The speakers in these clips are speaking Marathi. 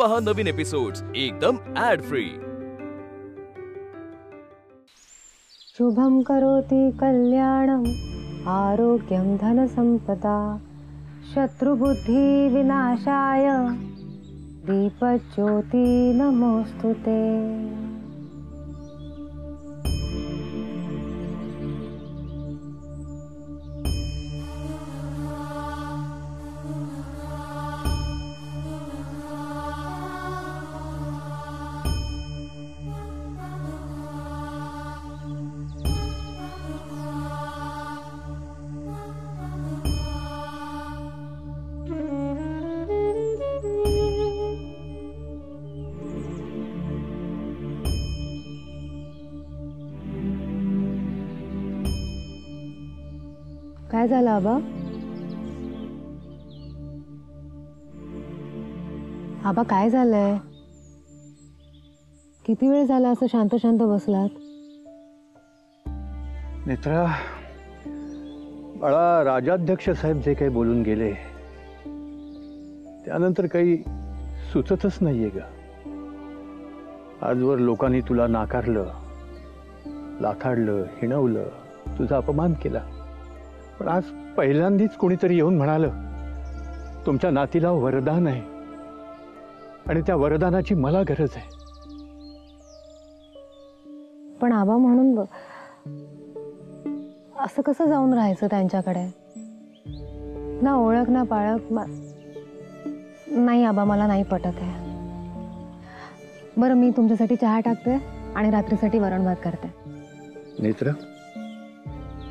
पहा नवीन एपिसोड्स एकदम ऍड फ्री। शुभं करोति कल्याणं आरोग्यं धनसंपदा शत्रुबुद्धि विनाशाय दीपज्योति नमोस्तुते। काय झालं आबा? आबा काय झालंय? किती वेळ झाला असं शांत शांत बसलात? नेत्रा, बाळा, राजाध्यक्ष साहेब जे काही बोलून गेले त्यानंतर काही सुचतच नाहीये ग। आजवर लोकांनी तुला नाकारलं, लाथाडलं, हिणवलं, तुझा अपमान केला, पण आज पहिल्यांदाच कोणीतरी येऊन म्हणालं तुमच्या नातीला वरदान आहे आणि त्या वरदानाची मला गरज आहे। पण आबा म्हणून असं कसं जाऊन राहायचं त्यांच्याकडे? ना ओळख ना पाळख। नाही आबा, मला नाही पटत आहे। बरं, मी तुमच्यासाठी चहा टाकते आणि रात्रीसाठी वरण भात करते। नेत्र,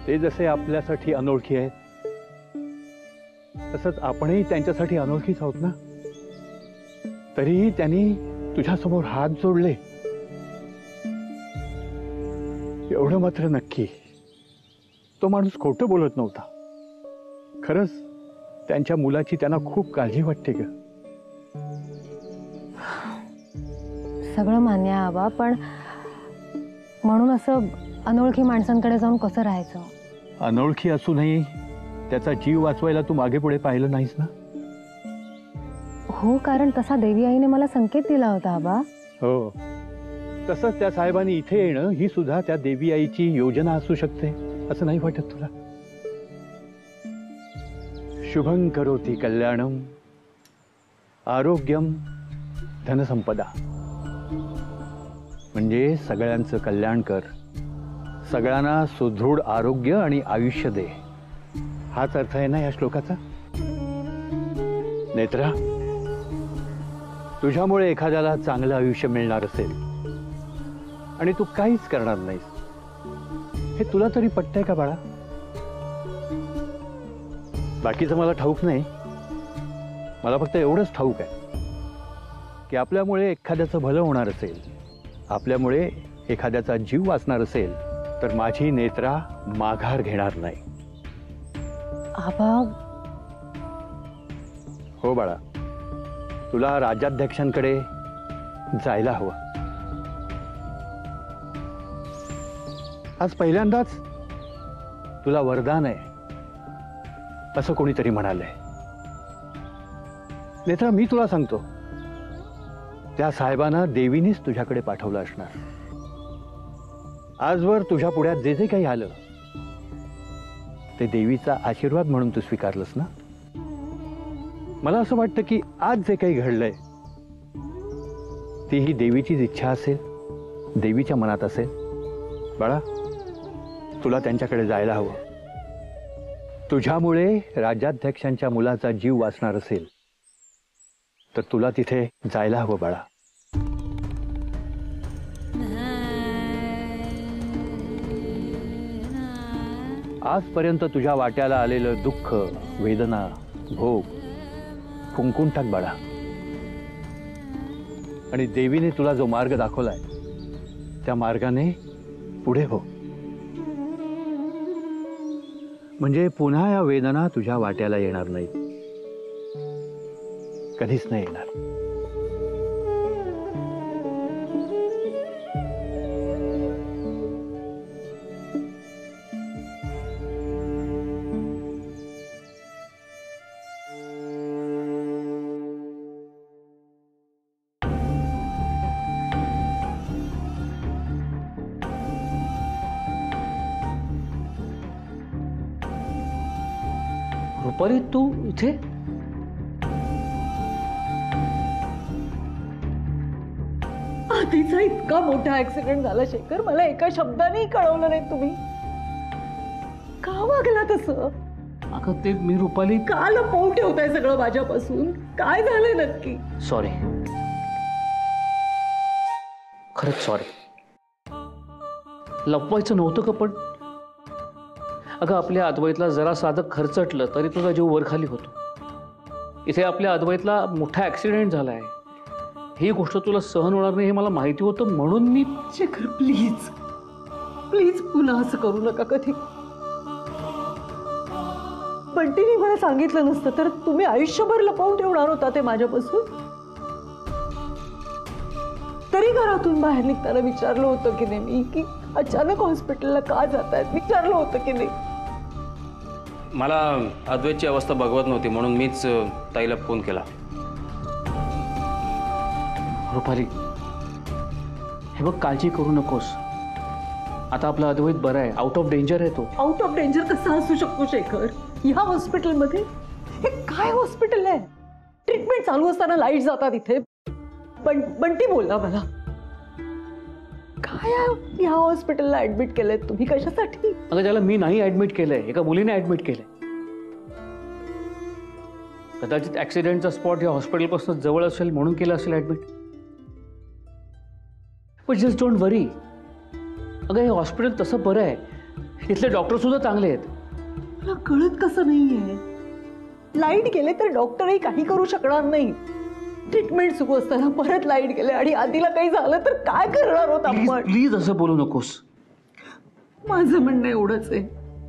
ते जसे आपल्यासाठी अनोळखी आहेत तसंच आपणही त्यांच्यासाठी अनोळखीच आहोत ना। तरीही त्यांनी तुझ्यासमोर हात जोडले एवढं मात्र नक्की, तो माणूस खोटं बोलत नव्हता। खरंच त्यांच्या मुलाची त्यांना खूप काळजी वाटते ग। सगळं मान्य आहे आबा, पण म्हणून असं अनोळखी माणसांकडे जाऊन कसं राहायचं? अनोळखी असूनही त्याचा जीव वाचवायला तू मागे पुढे पाहिलं नाहीस ना? हो, कारण तसा देवी आईने मला संकेत दिला होता आबा। हो, तसंच त्या साहेबांनी इथे येणं ही सुद्धा त्या देवी आईची योजना असू शकते, असं नाही वाटत तुला? शुभं करोति कल्याणं आरोग्यम धनसंपदा, म्हणजे सगळ्यांचं कल्याण कर, सगळ्यांना सुदृढ आरोग्य आणि आयुष्य दे, हाच अर्थ आहे ना या श्लोकाचा। नेत्रा, तुझ्यामुळे एखाद्याला चांगलं आयुष्य मिळणार असेल आणि तू काहीच करणार नाहीस, हे तुला तरी पटतंय का बाळा? बाकीचं मला ठाऊक नाही, मला फक्त एवढंच ठाऊक आहे की आपल्यामुळे एखाद्याचं भलं होणार असेल, आपल्यामुळे एखाद्याचा जीव वाचणार असेल तर माझी नेत्रा माघार घेणार नाही। आबा, हो बाळा, तुला राज्याध्यक्षांकडे जायला हवं। आज पहिल्यांदाच तुला वरदान आहे असं कोणीतरी म्हणालंय। नेत्रा, मी तुला सांगतो, त्या साहेबांना देवीनीच तुझ्याकडे पाठवलं असणार। आजवर तुझ्या पुढ्यात जे जे काही आलं ते देवीचा आशीर्वाद म्हणून तू स्वीकारलंस ना? मला असं वाटतं की आज जे काही घडलंय ती ही देवीचीच इच्छा असेल, देवीच्या मनात असेल। बाळा, तुला त्यांच्याकडे जायला हवं। तुझ्यामुळे राज्याध्यक्षांच्या मुलाचा जीव वाचणार असेल तर तुला तिथे जायला हवं बाळा। आजपर्यंत तुझ्या वाट्याला आलेलं दुःख, वेदना, भोग फुंकून टाक बाळा, आणि देवीने तुला जो मार्ग दाखवलाय त्या मार्गाने पुढे हो, म्हणजे पुन्हा या वेदना तुझ्या वाट्याला येणार नाहीत, कधीच नाही येणार। रुपाली तू इथे? आधीचा इतका मोठा ऍक्सिडेंट झाला शेखर, मला एका शब्दानेही कळवलं नाही तुम्ही. का वागला तसं? अगं ते मी रुपाली. का लपवून ठेवताय सगळं माझ्यापासून? काय झालंय नक्की? सॉरी, खरंच सॉरी. लपवायचं नव्हतं का पण? अगं आपल्या अद्वैतला जरा साधं खर्चटलं तरी तुझा जीव वरखाली होतो. इथे आपल्या अद्वैतला मोठा ऍक्सिडेंट झालाय, ही गोष्ट तुला सहन होणार नाही हे मला माहिती होतं, म्हणून मी. शेखर प्लीज प्लीज पुन्हा असं करू नका कधी. बंटीने मला सांगितलं नसतं तर तुम्ही आयुष्यभर लपवून ठेवणार होता ते माझ्यापासून. तरी घरातून बाहेर निघताना विचारलं होतं की नाही मी की अचानक हॉस्पिटलला का जातायत? विचारलं होतं की नाही? मला अद्वैतची अवस्था बघवत नव्हती म्हणून मीच ताईला फोन केला. रुपाली हे बघ, काळजी करू नकोस. आता आपला अद्वैत बरा आहे, आउट ऑफ डेंजर आहे तो. आउट ऑफ डेंजर कसा असू शकतो शेखर ह्या हॉस्पिटलमध्ये? हे काय हॉस्पिटल आहे? ट्रीटमेंट चालू असताना लाईट जातात इथे. बंटी बोलला मला. काय ह्या हॉस्पिटलला ऍडमिट केलंय तुम्ही? कशासाठी? अगं त्याला मी नाही ऍडमिट केलंय, एका मुलीने ऍडमिट केलंय. कदाचित ऍक्सिडेंटचा स्पॉट या हॉस्पिटलपासून जवळ असेल म्हणून केलं असेल ऍडमिट. पण जस्ट डोंट वरी. अगं हे हॉस्पिटल तसं बरं आहे, इथले डॉक्टर सुद्धा चांगले आहेत. मला कळत कसं नाहीये? लाईट गेले तर डॉक्टरही काही करू शकणार नाही. ट्रीटमेंट सुरू असताना परत लाईट गेले आणि आधीला काही झालं तर काय करणार आहोत आपण? प्लीज असं बोलू नकोस. माझं म्हणणं एवढंच आहे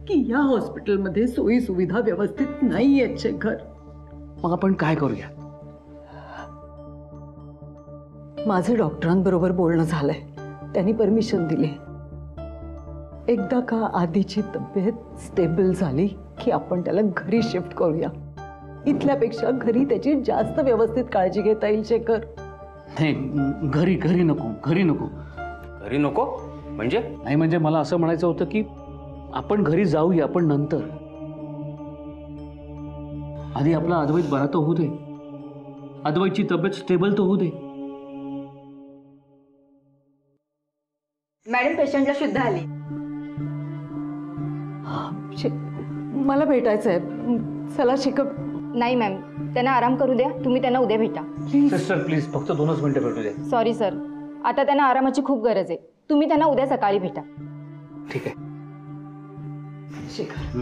की या हॉस्पिटलमध्ये सोयी सुविधा व्यवस्थित नाही आहेत शेखर. मग आपण काय करूया? माझं डॉक्टरांबरोबर बोलणं झालंय, त्यांनी परमिशन दिली. एकदा का आधीची तब्येत स्टेबल झाली की आपण त्याला घरी शिफ्ट करूया. इथल्यापेक्षा घरी त्याची जास्त व्यवस्थित काळजी घेता येईल शेखर. नाही, घरी नको. घरी नको म्हणजे? नाही म्हणजे मला असं म्हणायचं होतं की आपण घरी जाऊया, पण नंतर. आधी आपला अद्वैत बरा तर होऊ दे, अद्वैतची तब्येत स्टेबल तर होऊ दे. मॅडम पेशंटला शुद्ध आली. मला भेटायचं आहे. चला शेखर. नाही मॅम, त्यांना आराम करू द्या, तुम्ही त्यांना उद्या भेटा. सिस्टर प्लीज फक्त 2च मिनिटं भेटू द्या. सॉरी सर, आता त्यांना आरामाची खूप गरज आहे. तुम्ही त्यांना उद्या सकाळी भेटा. ठीक आहे शेखर,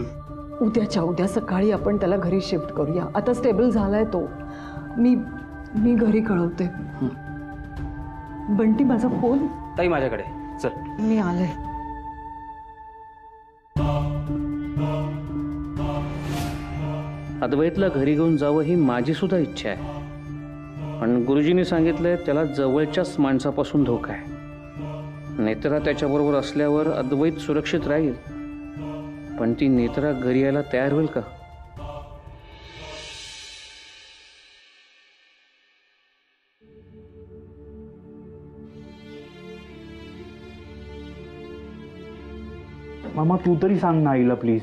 उद्याच्या उद्या सकाळी आपण त्याला घरी शिफ्ट करूया. आता स्टेबल झालाय तो. मी घरी कळवते. बंटी माझा फोन. ताई माझ्याकडे. चल मी आले. अद्वैतला घरी घेऊन जावं ही माझी सुद्धा इच्छा आहे, पण गुरुजींनी सांगितलंय त्याला जवळच्याच माणसापासून धोका आहे. नेत्रा त्याच्याबरोबर असल्यावर अद्वैत सुरक्षित राहील, पण ती नेत्रा घरी यायला तयार होईल का? मामा तू तरी सांग ना आईला प्लीज.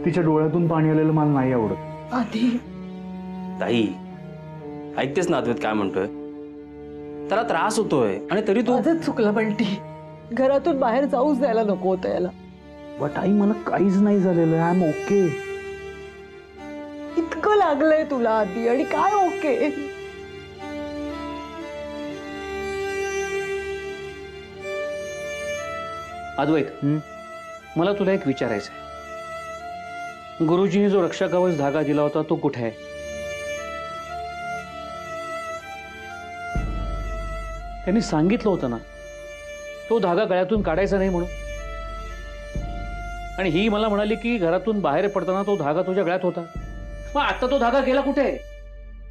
तिच्या डोळ्यातून पाणी आलेलं मला नाही आवडत. आधी ताई ऐकतेस ना अद्वैत काय म्हणतोय? त्याला त्रास होतोय आणि तरी तू. माझंच चुकलं बंटी. घरातून बाहेर जाऊच द्यायला नको होतं याला. बट आई मला काहीच नाही झालेलं. I am okay. इतकं लागलंय तुला आधी आणि काय ओके? अद्वैत, मला तुला एक विचारायचं आहे. गुरुजींनी जो रक्षा कवच धागा दिला होता तो कुठे आहे? त्यांनी सांगितलं होतं ना तो धागा गळ्यातून काढायचा नाही म्हणून. आणि ही मला म्हणाली की घरातून बाहेर पडताना तो धागा तुझ्या गळ्यात होता. मग आता तो धागा गेला कुठे?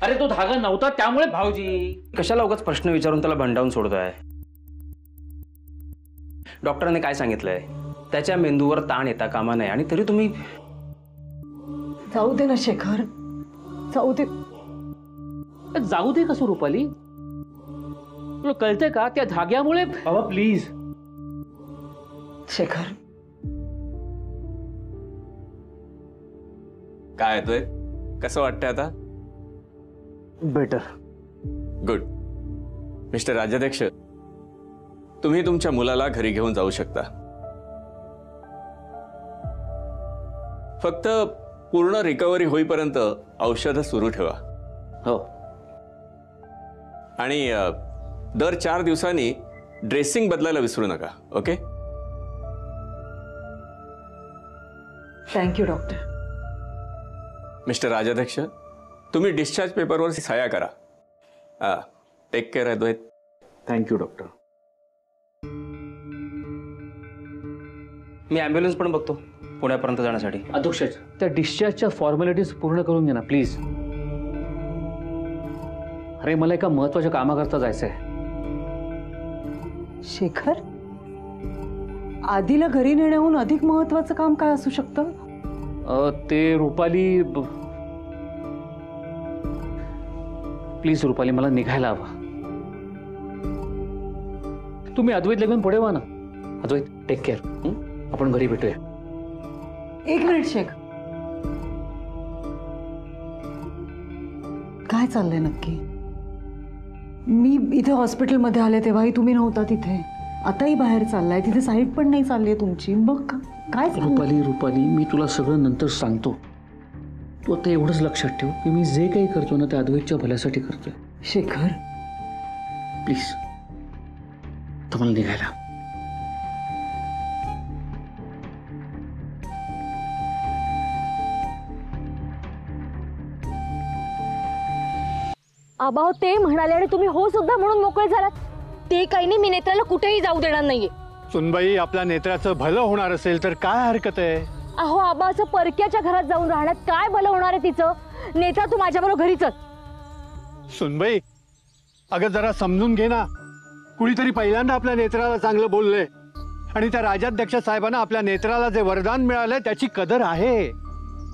अरे तो धागा नव्हता त्यामुळे. भाऊजी कशाला उगाच प्रश्न विचारून त्याला भंडावून सोडतोय? डॉक्टरांनी काय सांगितलंय? त्याच्या मेंदूवर ताण येता कामा नये आणि तरी तुम्ही. जाऊ दे ना शेखर, जाऊ दे. जाऊ दे कसं रुपाली? तुला कळतंय का त्या धाग्यामुळे? बाबा प्लीज. शेखर काय येतोय? कसं वाटतंय आता? बेटर. गुड. मिस्टर राजाध्यक्ष, तुम्ही तुमच्या मुलाला घरी घेऊन जाऊ शकता. फक्त पूर्ण रिकव्हरी होईपर्यंत औषधं सुरू ठेवा. हो. आणि दर 4 दिवसांनी ड्रेसिंग बदलायला विसरू नका. Okay? Thank you doctor. Mister Rajadhyaksha, तुम्ही डिस्चार्ज पेपरवर सह्या करा. Take care Advait. Thank you doctor. मी ॲम्ब्युलन्स पण बघतो पुण्यापर्यंत जाण्यासाठी. अध्यक्ष, त्या डिस्चार्जच्या फॉर्मॅलिटीज पूर्ण करून घ्या ना प्लीज. अरे मला एका महत्वाच्या कामाकरता जायचंय. शेखर, आधीला घरी नेण्याहून अधिक महत्वाचं काम काय असू शकतं? ते रुपाली, प्लीज रुपाली, मला निघायला हवं. तुम्ही अद्वैतला घेऊन पुढे व्हा ना. अद्वैत, टेक केअर. आपण घरी भेटूया. एक मिनिट शेख, काय चाललंय नक्की? मी इथे हॉस्पिटलमध्ये आले तेव्हाही तुम्ही नव्हता तिथे. आताही बाहेर चाललाय, तिथे साईट पण नाही चालली आहे तुमची. मग काय चाललंय? रुपाली, मी तुला सगळं नंतर सांगतो. तू आता एवढंच लक्षात ठेव की मी जे काही करतो ना ते अद्वैतच्या भल्यासाठी करतोय. शेखर प्लीज, तर मला निघायला. आबा ते म्हणाले आणि तुम्ही हो सुद्धा म्हणून मोकळे झालात. ते काही नाही, मी नेत्राला कुठेही जाऊ देणार नाहीये. सुनबाई, आपल्या नेत्राचं भलं होणार असेल तर काय हरकत आहे? अहो आबा, असं परक्याच्या घरात जाऊन राहण्यात काय भलं होणार आहे तिचं? नेत्रा, तू माझ्याबरोबर घरी चल. सुनबाई, अगं जरा समजून घे ना. कुणीतरी पहिल्यांदा आपल्या नेत्राला चांगलं बोललंय आणि त्या राजाध्यक्ष साहेबांना आपल्या नेत्राला जे वरदान मिळालंय त्याची कदर आहे.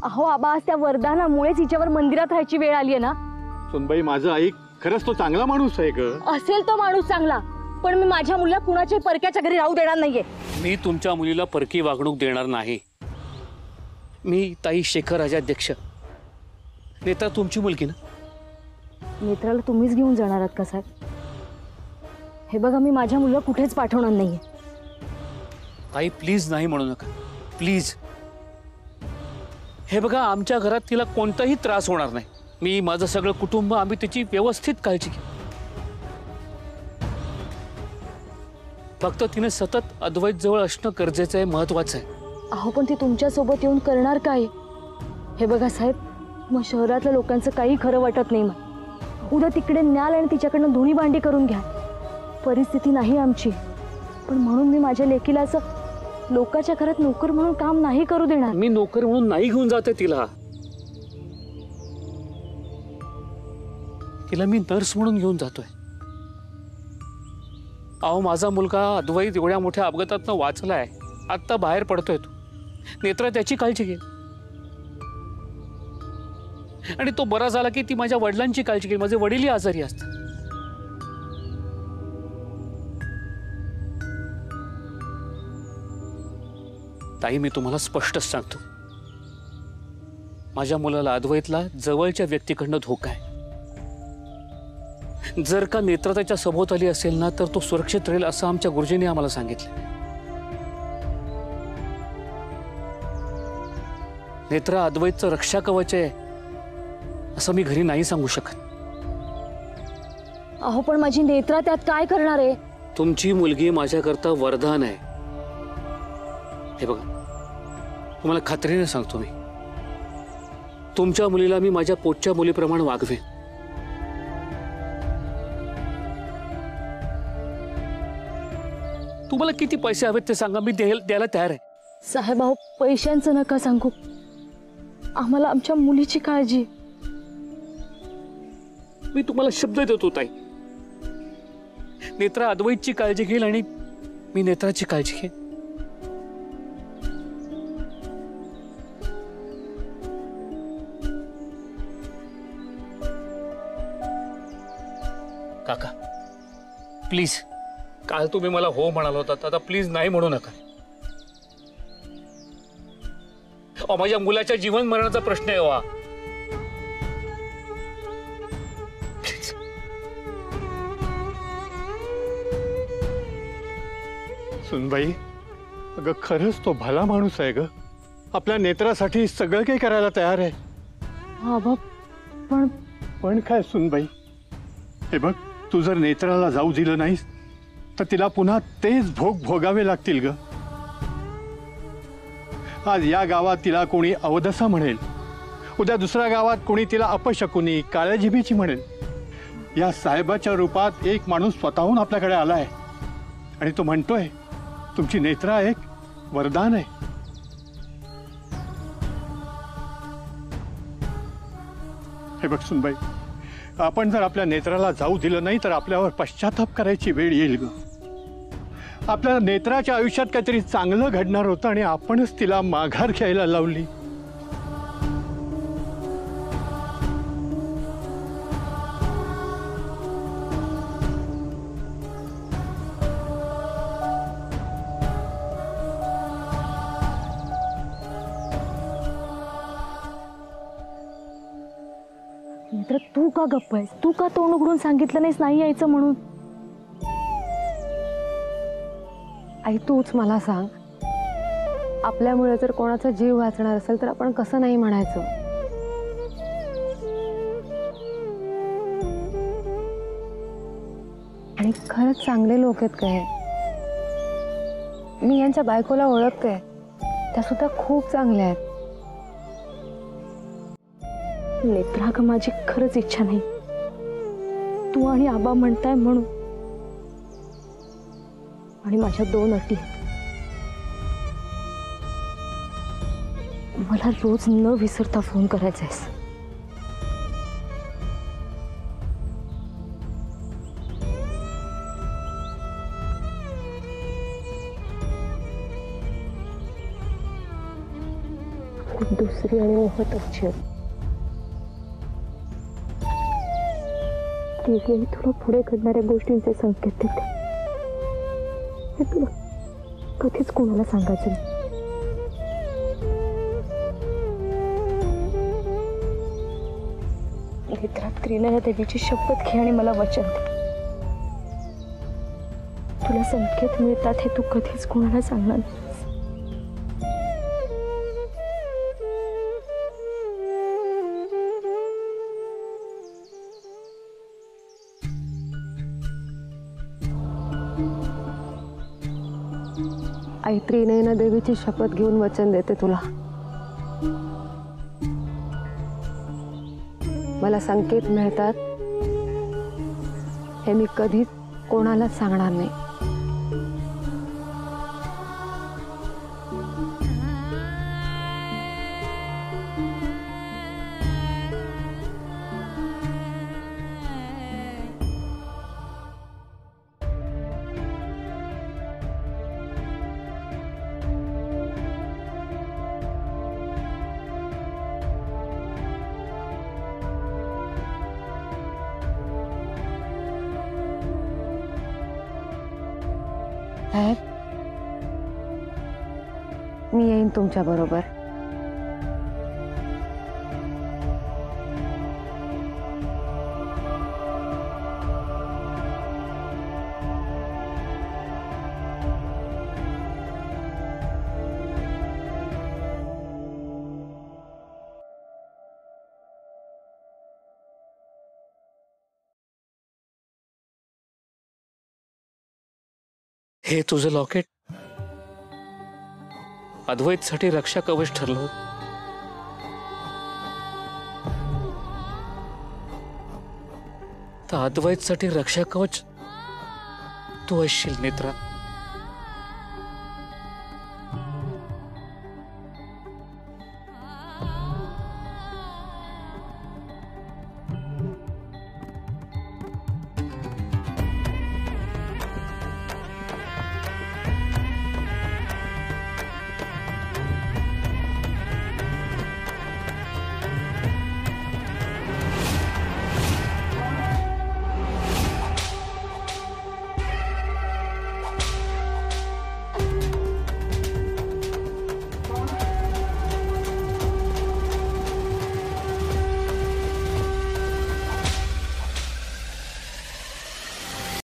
अहो आबा, आज त्या वरदानामुळेच हिच्यावर मंदिरात राहायची वेळ आली आहे ना. सुनबाई, माझं ऐक, खरंच तो चांगला माणूस आहे ग. असेल तो माणूस चांगला, पण मी माझ्या मुलीला कुणाच्याही परक्याच्या घरी राहू देणार नाहीये. मी तुमच्या मुलीला परकी वागणूक देणार नाही. मी ताई शेखर राजाध्यक्ष. नेत्रा तुमची मुलगी ना? नेत्राला तुम्हीच घेऊन जाणार आहात का साहेब? हे बघा, मी माझ्या मुलीला कुठेच पाठवणार नाहीये. ताई प्लीज नाही म्हणू नका, प्लीज. हे बघा, आमच्या घरात तिला कोणताही त्रास होणार नाही. मी, माझं सगळं कुटुंब, आम्ही तिची व्यवस्थित काळजी घेऊ. फक्त तिने सतत अद्वैत जवळ असणं गरजेचं आहे, महत्वाचं आहे. अहो पण ती तुमच्या सोबत येऊन करणार काय? हे बघा साहेब, मग शहरातल्या लोकांचं काही खरं वाटत नाही. मग उद्या तिकडे न्याल आणि तिच्याकडनं धुणी भांडी करून घ्या. परिस्थिती नाही आमची, पण म्हणून मी माझ्या लेकीला असं लोकांच्या घरात नोकर म्हणून काम नाही करू देणार. मी नोकर म्हणून नाही घेऊन जाते तिला. तिला मी नर्स म्हणून घेऊन जातोय. अहो, माझा मुलगा अद्वैत एवढ्या मोठ्या अपघातातनं वाचलाय, आत्ता बाहेर पडतोय. तो नेत्रा त्याची काळजी घे, आणि तो बरा झाला की ती माझ्या वडिलांची काळजी घेईल. माझे वडीलही आजारी असतात. ताई, मी तुम्हाला स्पष्टच सांगतो, माझ्या मुलाला, अद्वैतला, जवळच्या व्यक्तीकडनं धोका आहे. जर का नेत्रा त्याच्या सभोवताली असेल ना, तर तो सुरक्षित राहील असं आमच्या गुरुजींनी आम्हाला सांगितलं. नेत्रा अद्वैतचं रक्षा कवच आहे असं मी घरी नाही सांगू शकत. अहो पण माझी नेत्रा त्यात काय करणार आहे? तुमची मुलगी माझ्याकरता वरदान आहे. हे बघा, तुम्हाला खात्रीने सांगतो, मी तुमच्या मुलीला मी माझ्या पोटच्या मुलीप्रमाणे वागवेन. तुम्हाला किती पैसे हवेत ते सांगा, मी द्यायला तयार आहे. साहेब, अहो पैशांचं नका सांगू, आम्हाला आमच्या मुलीची काळजी. मी तुम्हाला शब्द देतो ताई, नेत्रा अद्वैतची काळजी घेईल आणि मी नेत्राची काळजी घेईन. काका प्लीज, काल तुम्ही मला हो म्हणाला होता, आता प्लीज नाही म्हणू नका. माझ्या मुलाच्या जीवन मरणाचा प्रश्न आहे वा. सुनबाई, अगं खरंच तो भला माणूस आहे ग. आपल्या नेत्रासाठी सगळं काही करायला तयार आहे. आबा पण पण काय सुनबाई, हे बघ, तू जर नेत्राला जाऊ दिलं नाहीस तर तिला पुन्हा तेच भोग भोगावे लागतील ग. आज या गावात तिला कोणी अवदसा म्हणेल, उद्या दुसऱ्या गावात कोणी तिला अपशकुनी काळ्या जिभेची म्हणेल. या साहेबाच्या रूपात एक माणूस स्वतःहून आपल्याकडे आलाय आणि तो म्हणतोय तुमची नेत्रा एक वरदान आहे. हे बघ सुनबाई, आपण जर आपल्या नेत्राला जाऊ दिलं नाही तर आपल्यावर पश्चाताप करायची वेळ येईल ग. आपल्या नेत्राच्या आयुष्यात काहीतरी चांगलं घडणार होतं आणि आपणच तिला माघार घ्यायला लावली. मित्र, तू का गप्प आहेस? तू का तोंड उघडून सांगितलं नाहीस नाही यायचं म्हणून? आई, तूच मला सांग, आपल्यामुळे जर कोणाचा जीव वाचणार असेल तर आपण कसं नाही म्हणायचं? आणि खरंच चांगले लोक आहेत काय? मी यांच्या बायकोला ओळखते, त्या सुद्धा खूप चांगल्या आहेत. नेत्रा, ग माझी खरंच इच्छा नाही, तू आणि आबा म्हणताय म्हणून. आणि माझ्या 2 अटी आहेत. मला रोज न विसरता फोन करायचा आहेस. दुसरी आणि महत्वाची ती तुला पुढे घडणाऱ्या गोष्टींचे संकेत देते. हे तुला कधीच कोणाला सांगायचं नाही. नेत्रात त्रिनयना देवीची शपथ घे आणि मला वचन दे. तुला संकेत मिळतात हे तू कधीच कोणाला सांगणार नाही. आई, त्रिनयना देवीची शपथ घेऊन वचन देते तुला. मला संकेत मिळतात हे मी कधीच कोणालाच सांगणार नाही. साहेब, मी येईन तुमच्या बरोबर. हे तुझं लॉकेट अद्वैतसाठी रक्षा कवच ठरलं. तर अद्वैतसाठी रक्षा कवच तू असशील नेत्रा.